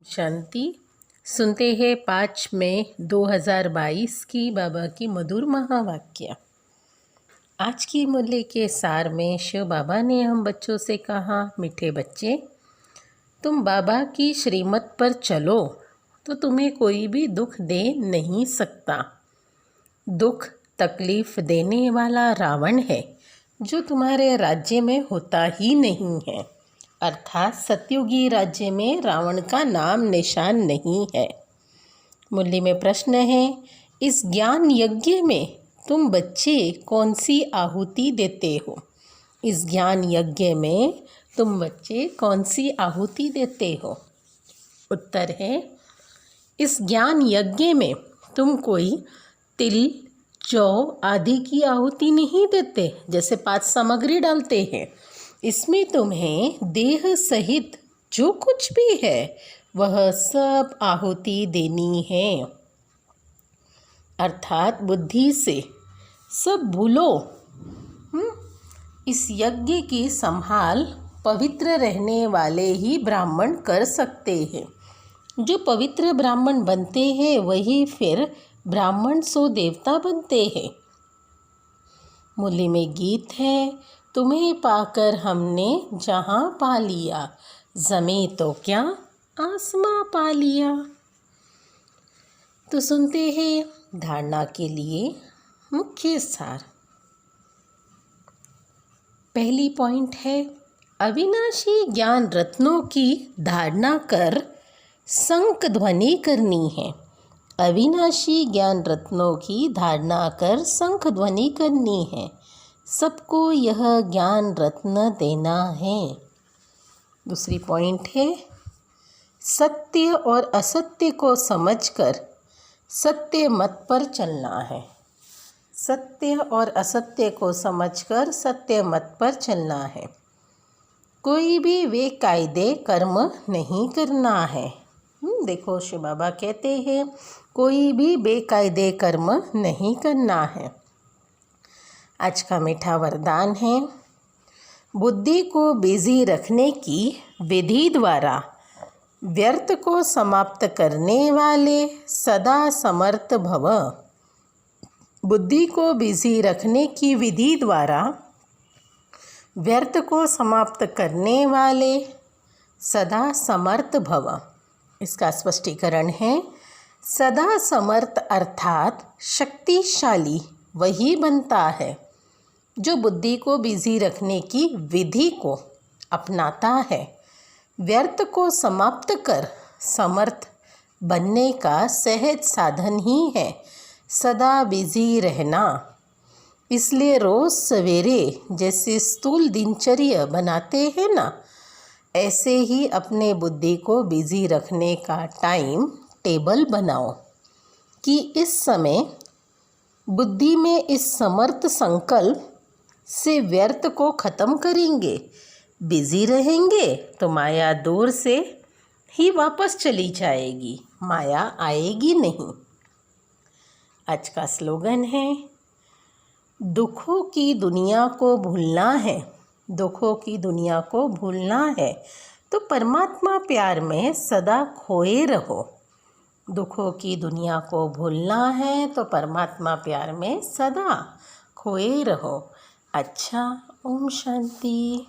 शांति। सुनते हैं 5 मई 2022 की बाबा की मधुर महावाक्य। आज की मूल्य के सार में शिव बाबा ने हम बच्चों से कहा, मीठे बच्चे, तुम बाबा की श्रीमत पर चलो तो तुम्हें कोई भी दुख दे नहीं सकता। दुख तकलीफ देने वाला रावण है जो तुम्हारे राज्य में होता ही नहीं है, अर्थात सतयुगी राज्य में रावण का नाम निशान नहीं है। मुरली में प्रश्न है, इस ज्ञान यज्ञ में तुम बच्चे कौन सी आहुति देते हो? इस ज्ञान यज्ञ में तुम बच्चे कौन सी आहुति देते हो? उत्तर है, इस ज्ञान यज्ञ में तुम कोई तिल, जौ आदि की आहुति नहीं देते, जैसे 5 सामग्री डालते हैं। इसमें तुम्हें देह सहित जो कुछ भी है वह सब आहुति देनी है, अर्थात बुद्धि से सब भूलो। इस यज्ञ की संभाल पवित्र रहने वाले ही ब्राह्मण कर सकते हैं। जो पवित्र ब्राह्मण बनते हैं वही फिर ब्राह्मण सो देवता बनते हैं। मुरली में गीत है, तुम्हें पाकर हमने जहाँ पा लिया, ज़मीं तो क्या आसमां पा लिया। तो सुनते हैं धारणा के लिए मुख्य सार। पहली पॉइंट है, अविनाशी ज्ञान रत्नों की धारणा कर शंख ध्वनि करनी है। अविनाशी ज्ञान रत्नों की धारणा कर शंख ध्वनि करनी है। सबको यह ज्ञान रत्न देना है। दूसरी पॉइंट है, सत्य और असत्य को समझकर सत्य मत पर चलना है। सत्य और असत्य को समझकर सत्य मत पर चलना है। कोई भी बेकायदे कर्म नहीं करना है। देखो शिव बाबा कहते हैं, कोई भी बेकायदे कर्म नहीं करना है। आज का मीठा वरदान है, बुद्धि को बिजी रखने की विधि द्वारा व्यर्थ को समाप्त करने वाले सदा समर्थ भव। बुद्धि को बिजी रखने की विधि द्वारा व्यर्थ को समाप्त करने वाले सदा समर्थ भव। इसका स्पष्टीकरण है, सदा समर्थ अर्थात शक्तिशाली वही बनता है जो बुद्धि को बिजी रखने की विधि को अपनाता है। व्यर्थ को समाप्त कर समर्थ बनने का सहज साधन ही है सदा बिजी रहना। इसलिए रोज़ सवेरे जैसे स्थूल दिनचर्या बनाते हैं ना, ऐसे ही अपने बुद्धि को बिजी रखने का टाइम टेबल बनाओ कि इस समय बुद्धि में इस समर्थ संकल्प से व्यर्थ को ख़त्म करेंगे। बिजी रहेंगे तो माया दूर से ही वापस चली जाएगी, माया आएगी नहीं। आज का स्लोगन है, दुखों की दुनिया को भूलना है। दुखों की दुनिया को भूलना है तो परमात्मा प्यार में सदा खोए रहो। दुखों की दुनिया को भूलना है तो परमात्मा प्यार में सदा खोए रहो। अच्छा, ओम शांति।